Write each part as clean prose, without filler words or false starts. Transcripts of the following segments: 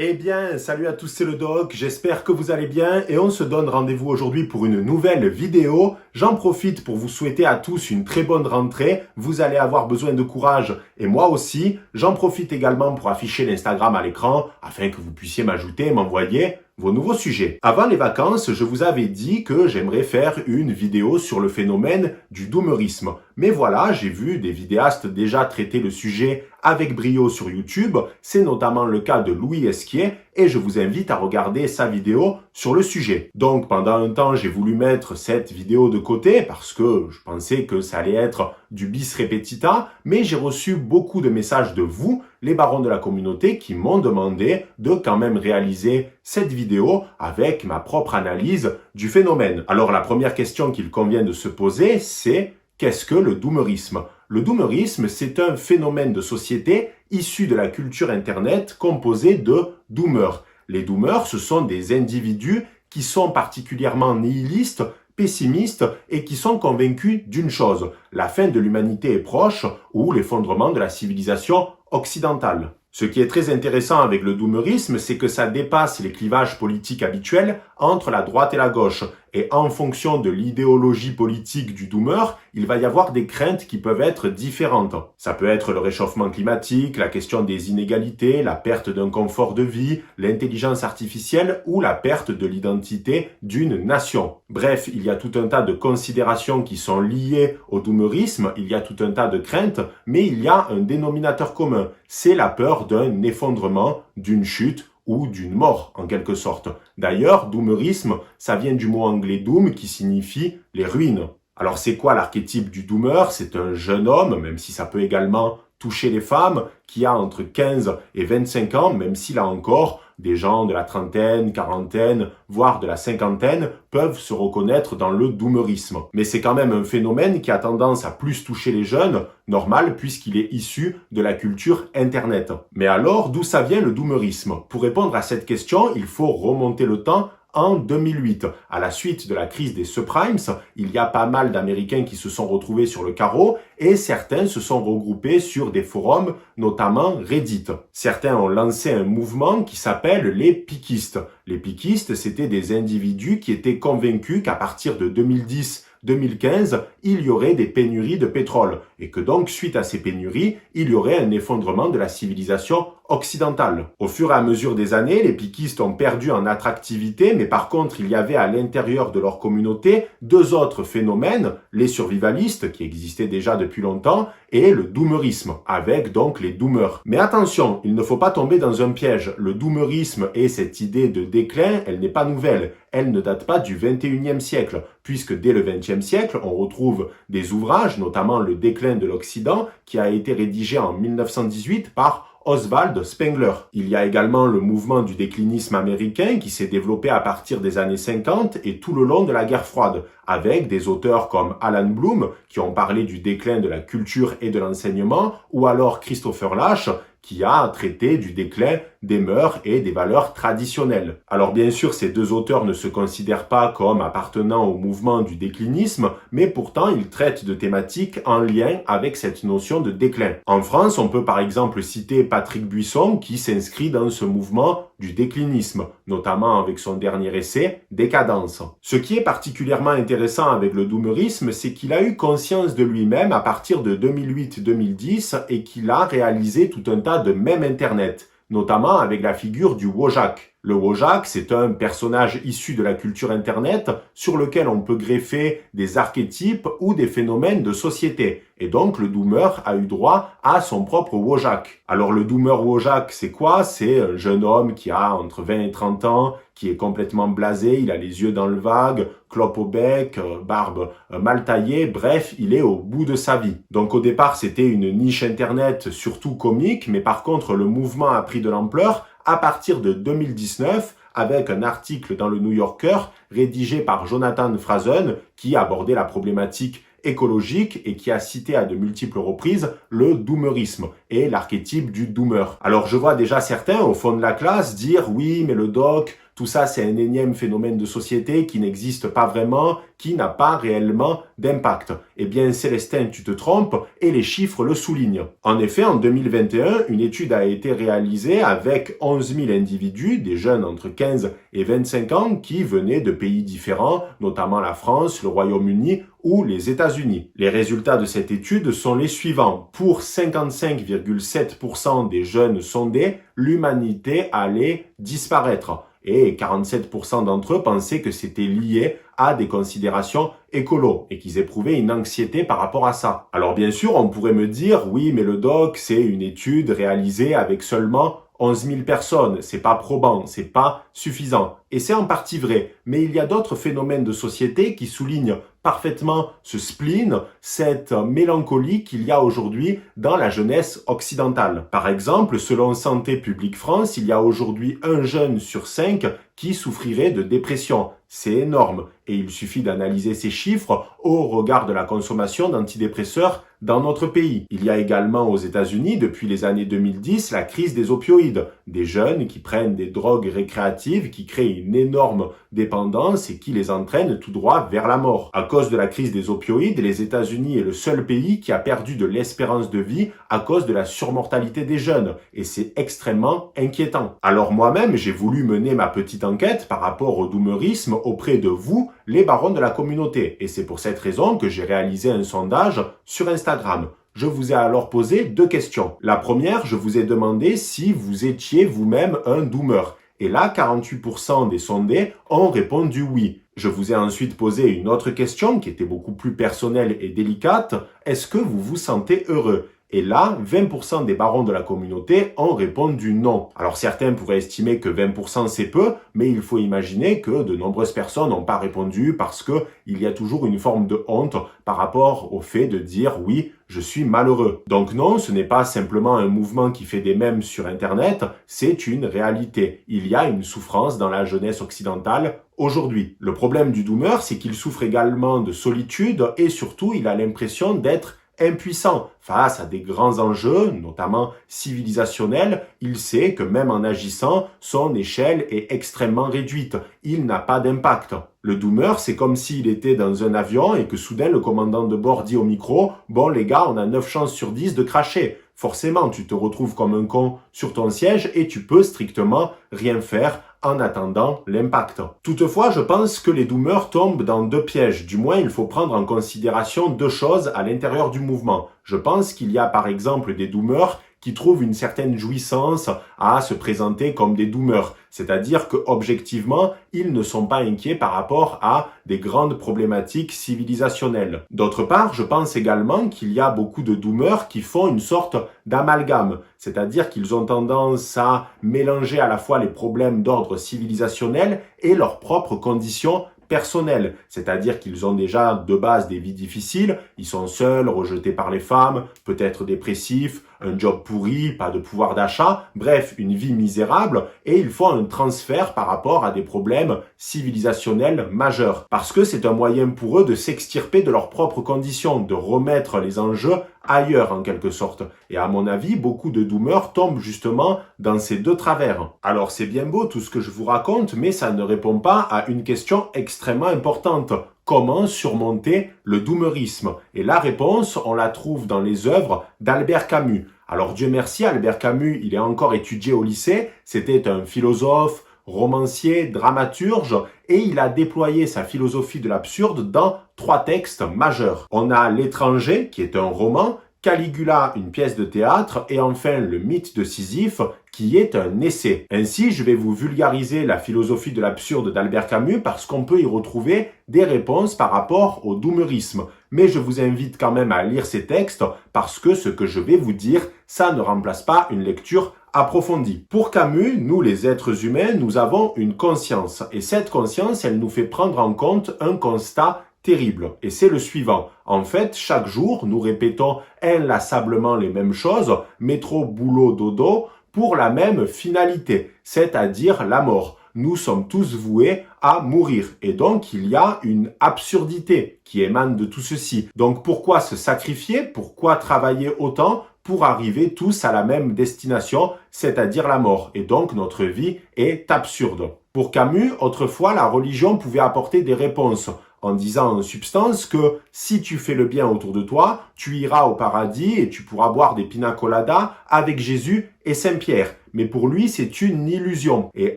Eh bien, salut à tous, c'est le Doc, j'espère que vous allez bien et on se donne rendez-vous aujourd'hui pour une nouvelle vidéo. J'en profite pour vous souhaiter à tous une très bonne rentrée, vous allez avoir besoin de courage et moi aussi. J'en profite également pour afficher l'Instagram à l'écran afin que vous puissiez m'ajouter et m'envoyer vos nouveaux sujets. Avant les vacances, je vous avais dit que j'aimerais faire une vidéo sur le phénomène du doomerisme. Mais voilà, j'ai vu des vidéastes déjà traiter le sujet avec brio sur YouTube. C'est notamment le cas de Louis Esquier et je vous invite à regarder sa vidéo sur le sujet. Donc pendant un temps, j'ai voulu mettre cette vidéo de côté parce que je pensais que ça allait être du bis repetita, mais j'ai reçu beaucoup de messages de vous, les barons de la communauté, qui m'ont demandé de quand même réaliser cette vidéo avec ma propre analyse du phénomène. Alors la première question qu'il convient de se poser, c'est qu'est-ce que le doomerisme ? Le doomerisme, c'est un phénomène de société issu de la culture Internet composé de doomers. Les doomers, ce sont des individus qui sont particulièrement nihilistes, pessimistes et qui sont convaincus d'une chose, la fin de l'humanité est proche ou l'effondrement de la civilisation occidentale. Ce qui est très intéressant avec le doomerisme, c'est que ça dépasse les clivages politiques habituels entre la droite et la gauche. Et en fonction de l'idéologie politique du doomer, il va y avoir des craintes qui peuvent être différentes. Ça peut être le réchauffement climatique, la question des inégalités, la perte d'un confort de vie, l'intelligence artificielle ou la perte de l'identité d'une nation. Bref, il y a tout un tas de considérations qui sont liées au doomerisme, il y a tout un tas de craintes, mais il y a un dénominateur commun, c'est la peur d'un effondrement, d'une chute ou d'une mort en quelque sorte. D'ailleurs, doomerisme, ça vient du mot anglais doom qui signifie les ruines. Alors c'est quoi l'archétype du doomer ? C'est un jeune homme, même si ça peut également toucher les femmes, qui a entre 15 et 25 ans, même si là encore, des gens de la trentaine, quarantaine, voire de la cinquantaine peuvent se reconnaître dans le doomerisme. Mais c'est quand même un phénomène qui a tendance à plus toucher les jeunes, normal puisqu'il est issu de la culture Internet. Mais alors, d'où ça vient le doomerisme ? Pour répondre à cette question, il faut remonter le temps en 2008. À la suite de la crise des subprimes, il y a pas mal d'Américains qui se sont retrouvés sur le carreau et certains se sont regroupés sur des forums, notamment Reddit. Certains ont lancé un mouvement qui s'appelle les piquistes. Les piquistes, c'était des individus qui étaient convaincus qu'à partir de 2010-2015, il y aurait des pénuries de pétrole et que donc, suite à ces pénuries, il y aurait un effondrement de la civilisation occidentale. Au fur et à mesure des années, les piquistes ont perdu en attractivité, mais par contre, il y avait à l'intérieur de leur communauté deux autres phénomènes, les survivalistes, qui existaient déjà depuis longtemps, et le doomerisme, avec donc les doomers. Mais attention, il ne faut pas tomber dans un piège. Le doomerisme et cette idée de déclin, elle n'est pas nouvelle. Elle ne date pas du 21e siècle, puisque dès le 20e siècle, on retrouve des ouvrages, notamment Le déclin de l'Occident, qui a été rédigé en 1918 par Oswald Spengler. Il y a également le mouvement du déclinisme américain qui s'est développé à partir des années 50 et tout le long de la guerre froide, avec des auteurs comme Alan Bloom qui ont parlé du déclin de la culture et de l'enseignement, ou alors Christopher Lasch qui a traité du déclin des mœurs et des valeurs traditionnelles. Alors bien sûr, ces deux auteurs ne se considèrent pas comme appartenant au mouvement du déclinisme, mais pourtant ils traitent de thématiques en lien avec cette notion de déclin. En France, on peut par exemple citer Patrick Buisson qui s'inscrit dans ce mouvement du déclinisme, notamment avec son dernier essai, Décadence. Ce qui est particulièrement intéressant avec le doomerisme, c'est qu'il a eu conscience de lui-même à partir de 2008-2010 et qu'il a réalisé tout un tas de mèmes Internet, notamment avec la figure du Wojak. Le Wojak, c'est un personnage issu de la culture Internet sur lequel on peut greffer des archétypes ou des phénomènes de société. Et donc, le doomer a eu droit à son propre Wojak. Alors, le doomer Wojak, c'est quoi ? C'est un jeune homme qui a entre 20 et 30 ans, qui est complètement blasé, il a les yeux dans le vague, clope au bec, barbe mal taillée, bref, il est au bout de sa vie. Donc, au départ, c'était une niche Internet surtout comique, mais par contre, le mouvement a pris de l'ampleur à partir de 2019 avec un article dans le New Yorker rédigé par Jonathan Franzen qui abordait la problématique écologique et qui a cité à de multiples reprises le doomerisme et l'archétype du doomer. Alors je vois déjà certains au fond de la classe dire oui mais le doc, Tout ça, c'est un énième phénomène de société qui n'existe pas vraiment, qui n'a pas réellement d'impact. Eh bien, Célestin, tu te trompes et les chiffres le soulignent. En effet, en 2021, une étude a été réalisée avec 11 000 individus, des jeunes entre 15 et 25 ans, qui venaient de pays différents, notamment la France, le Royaume-Uni ou les États-Unis. Les résultats de cette étude sont les suivants. Pour 55,7% des jeunes sondés, l'humanité allait disparaître. Et 47% d'entre eux pensaient que c'était lié à des considérations écolo et qu'ils éprouvaient une anxiété par rapport à ça. Alors bien sûr, on pourrait me dire, oui, mais le doc, c'est une étude réalisée avec seulement 11 000 personnes, c'est pas probant, c'est pas suffisant. Et c'est en partie vrai, mais il y a d'autres phénomènes de société qui soulignent parfaitement ce spleen, cette mélancolie qu'il y a aujourd'hui dans la jeunesse occidentale. Par exemple, selon Santé publique France, il y a aujourd'hui 1 jeune sur 5 qui souffrirait de dépression. C'est énorme et il suffit d'analyser ces chiffres au regard de la consommation d'antidépresseurs dans notre pays. Il y a également aux États-Unis, depuis les années 2010, la crise des opioïdes. Des jeunes qui prennent des drogues récréatives qui créent une énorme dépendance et qui les entraînent tout droit vers la mort. À cause de la crise des opioïdes, les États-Unis est le seul pays qui a perdu de l'espérance de vie à cause de la surmortalité des jeunes. Et c'est extrêmement inquiétant. Alors moi-même, j'ai voulu mener ma petite enquête par rapport au doomerisme auprès de vous, les barons de la communauté. Et c'est pour cette raison que j'ai réalisé un sondage sur Instagram. Je vous ai alors posé 2 questions. La première, je vous ai demandé si vous étiez vous-même un doomer. Et là, 48% des sondés ont répondu oui. Je vous ai ensuite posé une autre question qui était beaucoup plus personnelle et délicate. Est-ce que vous vous sentez heureux ? Et là, 20% des barons de la communauté ont répondu non. Alors certains pourraient estimer que 20% c'est peu, mais il faut imaginer que de nombreuses personnes n'ont pas répondu parce que il y a toujours une forme de honte par rapport au fait de dire oui, je suis malheureux. Donc non, ce n'est pas simplement un mouvement qui fait des mèmes sur Internet, c'est une réalité. Il y a une souffrance dans la jeunesse occidentale aujourd'hui. Le problème du doomer, c'est qu'il souffre également de solitude et surtout, il a l'impression d'être impuissant face à des grands enjeux, notamment civilisationnels. Il sait que même en agissant, son échelle est extrêmement réduite. Il n'a pas d'impact. Le doomer, c'est comme s'il était dans un avion et que soudain le commandant de bord dit au micro « Bon les gars, on a 9 chances sur 10 de cracher ». Forcément, tu te retrouves comme un con sur ton siège et tu peux strictement rien faire en attendant l'impact. Toutefois, je pense que les doomers tombent dans 2 pièges. Du moins, il faut prendre en considération 2 choses à l'intérieur du mouvement. Je pense qu'il y a par exemple des doomers qui trouvent une certaine jouissance à se présenter comme des doomers. C'est-à-dire que objectivement, ils ne sont pas inquiets par rapport à des grandes problématiques civilisationnelles. D'autre part, je pense également qu'il y a beaucoup de doomers qui font une sorte d'amalgame. C'est-à-dire qu'ils ont tendance à mélanger à la fois les problèmes d'ordre civilisationnel et leurs propres conditions personnels, c'est-à-dire qu'ils ont déjà de base des vies difficiles, ils sont seuls, rejetés par les femmes, peut-être dépressifs, un job pourri, pas de pouvoir d'achat, bref, une vie misérable, et il faut un transfert par rapport à des problèmes civilisationnels majeurs. Parce que c'est un moyen pour eux de s'extirper de leurs propres conditions, de remettre les enjeux ailleurs en quelque sorte. Et à mon avis, beaucoup de doomers tombent justement dans ces 2 travers. Alors c'est bien beau tout ce que je vous raconte, mais ça ne répond pas à une question extrêmement importante. Comment surmonter le doomerisme? Et la réponse, on la trouve dans les œuvres d'Albert Camus. Alors Dieu merci, Albert Camus, il est encore étudié au lycée, c'était un philosophe, romancier, dramaturge, et il a déployé sa philosophie de l'absurde dans 3 textes majeurs. On a L'Étranger, qui est un roman, Caligula, une pièce de théâtre, et enfin Le mythe de Sisyphe, qui est un essai. Ainsi, je vais vous vulgariser la philosophie de l'absurde d'Albert Camus parce qu'on peut y retrouver des réponses par rapport au doomerisme. Mais je vous invite quand même à lire ces textes parce que ce que je vais vous dire, ça ne remplace pas une lecture approfondie. Pour Camus, nous les êtres humains, nous avons une conscience. Et cette conscience, elle nous fait prendre en compte un constat terrible. Et c'est le suivant. En fait, chaque jour, nous répétons inlassablement les mêmes choses, métro, boulot, dodo, pour la même finalité, c'est-à-dire la mort. Nous sommes tous voués à mourir. Et donc, il y a une absurdité qui émane de tout ceci. Donc, pourquoi se sacrifier? Pourquoi travailler autant pour arriver tous à la même destination, c'est-à-dire la mort. Et donc notre vie est absurde. Pour Camus, autrefois, la religion pouvait apporter des réponses en disant en substance que si tu fais le bien autour de toi, tu iras au paradis et tu pourras boire des pina coladas avec Jésus et Saint-Pierre. Mais pour lui, c'est une illusion. Et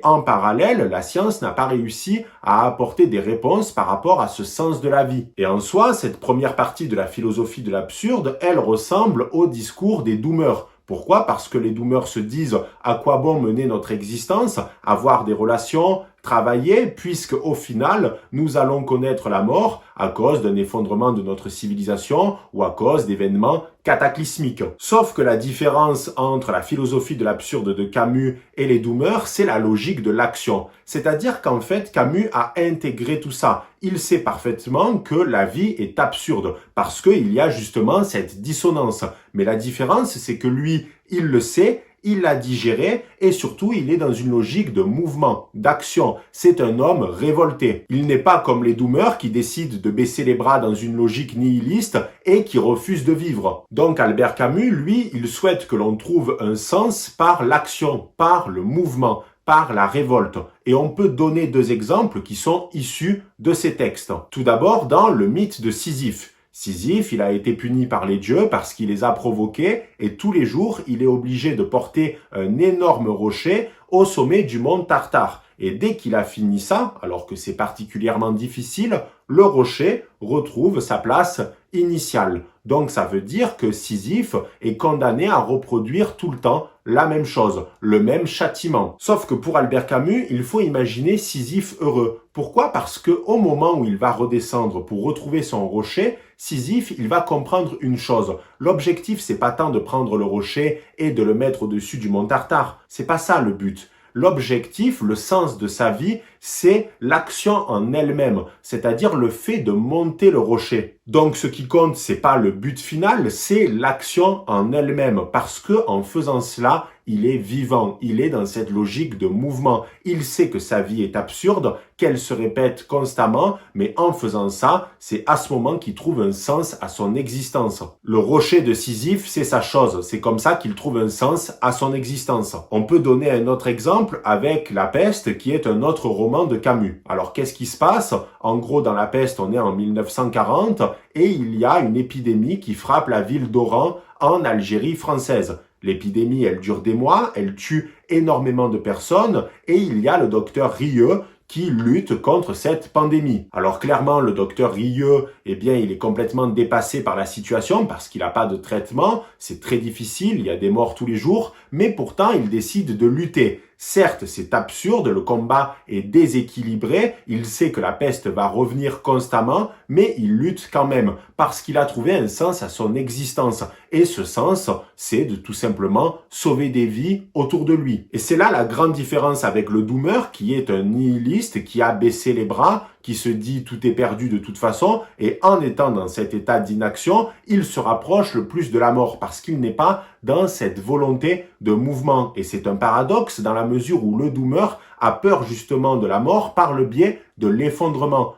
en parallèle, la science n'a pas réussi à apporter des réponses par rapport à ce sens de la vie. Et en soi, cette première partie de la philosophie de l'absurde, elle ressemble au discours des doomers. Pourquoi? Parce que les doomers se disent à quoi bon mener notre existence, avoir des relations, travailler, puisque au final, nous allons connaître la mort à cause d'un effondrement de notre civilisation ou à cause d'événements cataclysmiques. Sauf que la différence entre la philosophie de l'absurde de Camus et les doomers, c'est la logique de l'action. C'est-à-dire qu'en fait, Camus a intégré tout ça. Il sait parfaitement que la vie est absurde parce qu'il y a justement cette dissonance. Mais la différence, c'est que lui, il le sait, il l'a digéré et surtout il est dans une logique de mouvement, d'action. C'est un homme révolté. Il n'est pas comme les doomers qui décident de baisser les bras dans une logique nihiliste et qui refusent de vivre. Donc Albert Camus, lui, il souhaite que l'on trouve un sens par l'action, par le mouvement, par la révolte. Et on peut donner deux exemples qui sont issus de ces textes. Tout d'abord dans le mythe de Sisyphe. Sisyphe, il a été puni par les dieux parce qu'il les a provoqués et tous les jours, il est obligé de porter un énorme rocher au sommet du mont Tartare. Et dès qu'il a fini ça, alors que c'est particulièrement difficile, le rocher retrouve sa place initiale. Donc ça veut dire que Sisyphe est condamné à reproduire tout le temps la même chose, le même châtiment. Sauf que pour Albert Camus, il faut imaginer Sisyphe heureux. Pourquoi? Parce que au moment où il va redescendre pour retrouver son rocher, Sisyphe, il va comprendre une chose. L'objectif, c'est pas tant de prendre le rocher et de le mettre au-dessus du mont Tartare. C'est pas ça le but. L'objectif, le sens de sa vie, c'est l'action en elle-même, c'est-à-dire le fait de monter le rocher. Donc ce qui compte, c'est pas le but final, c'est l'action en elle-même, parce que en faisant cela, il est vivant, il est dans cette logique de mouvement. Il sait que sa vie est absurde, qu'elle se répète constamment, mais en faisant ça, c'est à ce moment qu'il trouve un sens à son existence. Le rocher de Sisyphe, c'est sa chose, c'est comme ça qu'il trouve un sens à son existence. On peut donner un autre exemple avec La Peste, qui est un autre roman de Camus. Alors qu'est-ce qui se passe? En gros, dans La Peste, on est en 1940 et il y a une épidémie qui frappe la ville d'Oran en Algérie française. L'épidémie, elle dure des mois, elle tue énormément de personnes et il y a le docteur Rieux qui lutte contre cette pandémie. Alors clairement, le docteur Rieux, eh bien, il est complètement dépassé par la situation parce qu'il n'a pas de traitement, c'est très difficile, il y a des morts tous les jours, mais pourtant, il décide de lutter. Certes, c'est absurde, le combat est déséquilibré, il sait que la peste va revenir constamment, mais il lutte quand même, parce qu'il a trouvé un sens à son existence. Et ce sens, c'est de tout simplement sauver des vies autour de lui. Et c'est là la grande différence avec le doomer, qui est un nihiliste, qui a baissé les bras, qui se dit tout est perdu de toute façon, et en étant dans cet état d'inaction, il se rapproche le plus de la mort, parce qu'il n'est pas dans cette volonté de mouvement. Et c'est un paradoxe dans la mesure où le doomer a peur justement de la mort par le biais de l'effondrement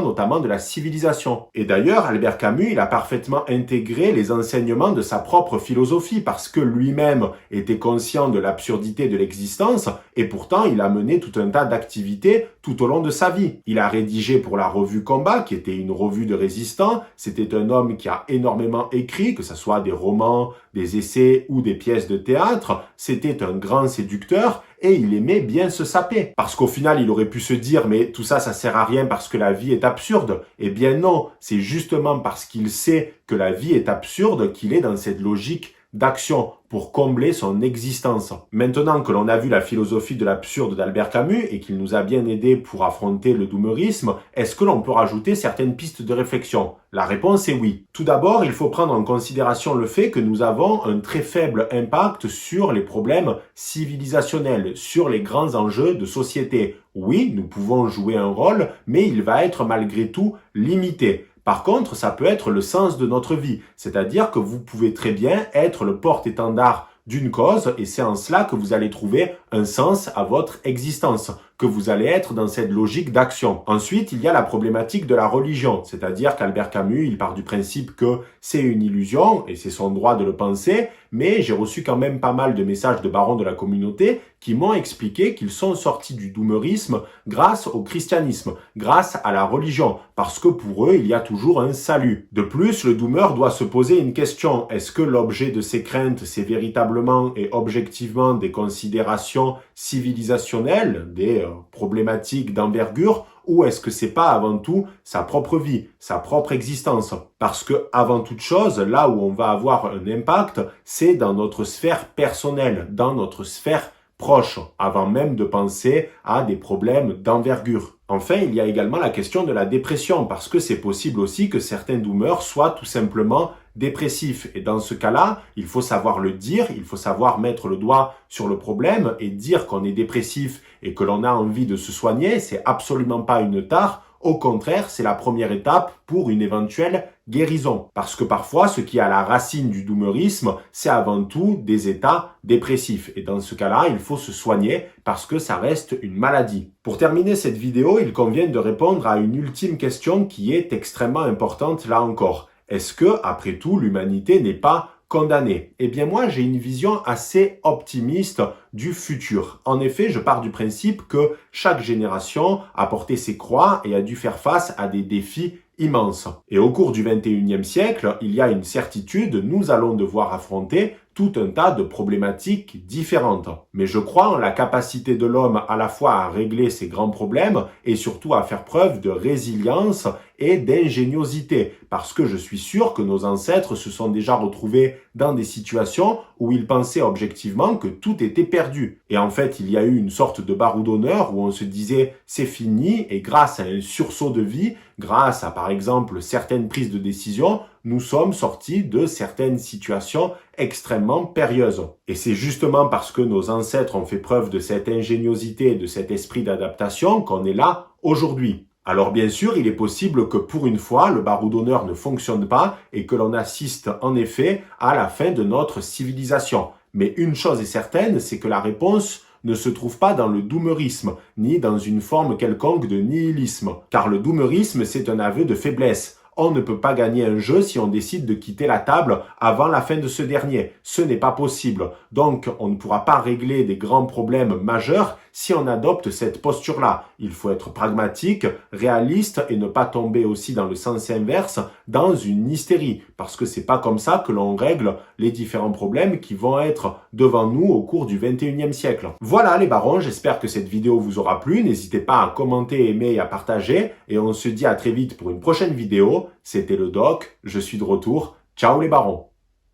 notamment de la civilisation. Et d'ailleurs, Albert Camus, il a parfaitement intégré les enseignements de sa propre philosophie parce que lui-même était conscient de l'absurdité de l'existence et pourtant il a mené tout un tas d'activités tout au long de sa vie. Il a rédigé pour la revue Combat, qui était une revue de résistants. C'était un homme qui a énormément écrit, que ce soit des romans, des essais ou des pièces de théâtre. C'était un grand séducteur et il aimait bien se saper. Parce qu'au final, il aurait pu se dire, mais tout ça, ça sert à rien parce que la vie est absurde. Eh bien non, c'est justement parce qu'il sait que la vie est absurde qu'il est dans cette logique d'action pour combler son existence. Maintenant que l'on a vu la philosophie de l'absurde d'Albert Camus et qu'il nous a bien aidé pour affronter le doomerisme, est-ce que l'on peut rajouter certaines pistes de réflexion? La réponse est oui. Tout d'abord, il faut prendre en considération le fait que nous avons un très faible impact sur les problèmes civilisationnels, sur les grands enjeux de société. Oui, nous pouvons jouer un rôle, mais il va être malgré tout limité. Par contre, ça peut être le sens de notre vie, c'est-à-dire que vous pouvez très bien être le porte-étendard d'une cause et c'est en cela que vous allez trouver un sens à votre existence. que vous allez être dans cette logique d'action. Ensuite, il y a la problématique de la religion, c'est-à-dire qu'Albert Camus, il part du principe que c'est une illusion, et c'est son droit de le penser, mais j'ai reçu quand même pas mal de messages de barons de la communauté qui m'ont expliqué qu'ils sont sortis du doomerisme grâce au christianisme, grâce à la religion, parce que pour eux, il y a toujours un salut. De plus, le doomer doit se poser une question. Est-ce que l'objet de ses craintes, c'est véritablement et objectivement des considérations civilisationnelles, des problématiques d'envergure, ou est-ce que c'est pas avant tout sa propre vie, sa propre existence? Parce que avant toute chose, là où on va avoir un impact, c'est dans notre sphère personnelle, dans notre sphère proche, avant même de penser à des problèmes d'envergure. Enfin, il y a également la question de la dépression, parce que c'est possible aussi que certains doomers soient tout simplement dépressifs. Et dans ce cas-là, il faut savoir le dire, il faut savoir mettre le doigt sur le problème et dire qu'on est dépressif et que l'on a envie de se soigner, c'est absolument pas une tare. Au contraire, c'est la première étape pour une éventuelle guérison. Parce que parfois, ce qui est à la racine du doomerisme, c'est avant tout des états dépressifs. Et dans ce cas-là, il faut se soigner parce que ça reste une maladie. Pour terminer cette vidéo, il convient de répondre à une ultime question qui est extrêmement importante là encore. Est-ce que, après tout, l'humanité n'est pas condamnée? Eh bien moi, j'ai une vision assez optimiste du futur. En effet, je pars du principe que chaque génération a porté ses croix et a dû faire face à des défis immenses. Et au cours du 21e siècle, il y a une certitude, nous allons devoir affronter tout un tas de problématiques différentes. Mais je crois en la capacité de l'homme à la fois à régler ces grands problèmes et surtout à faire preuve de résilience et d'ingéniosité. Parce que je suis sûr que nos ancêtres se sont déjà retrouvés dans des situations où ils pensaient objectivement que tout était perdu. Et en fait, il y a eu une sorte de baroud d'honneur où on se disait c'est fini et grâce à un sursaut de vie, grâce à par exemple certaines prises de décision, nous sommes sortis de certaines situations extrêmement périlleuses. Et c'est justement parce que nos ancêtres ont fait preuve de cette ingéniosité et de cet esprit d'adaptation qu'on est là aujourd'hui. Alors bien sûr, il est possible que pour une fois, le baroud d'honneur ne fonctionne pas et que l'on assiste en effet à la fin de notre civilisation. Mais une chose est certaine, c'est que la réponse ne se trouve pas dans le doomerisme, ni dans une forme quelconque de nihilisme. Car le doomerisme, c'est un aveu de faiblesse. On ne peut pas gagner un jeu si on décide de quitter la table avant la fin de ce dernier. Ce n'est pas possible. Donc, on ne pourra pas régler des grands problèmes majeurs si on adopte cette posture-là. Il faut être pragmatique, réaliste et ne pas tomber aussi dans le sens inverse, dans une hystérie. Parce que c'est pas comme ça que l'on règle les différents problèmes qui vont être devant nous au cours du 21e siècle. Voilà les barons, j'espère que cette vidéo vous aura plu. N'hésitez pas à commenter, aimer et à partager. Et on se dit à très vite pour une prochaine vidéo. C'était le Doc, je suis de retour. Ciao les barons!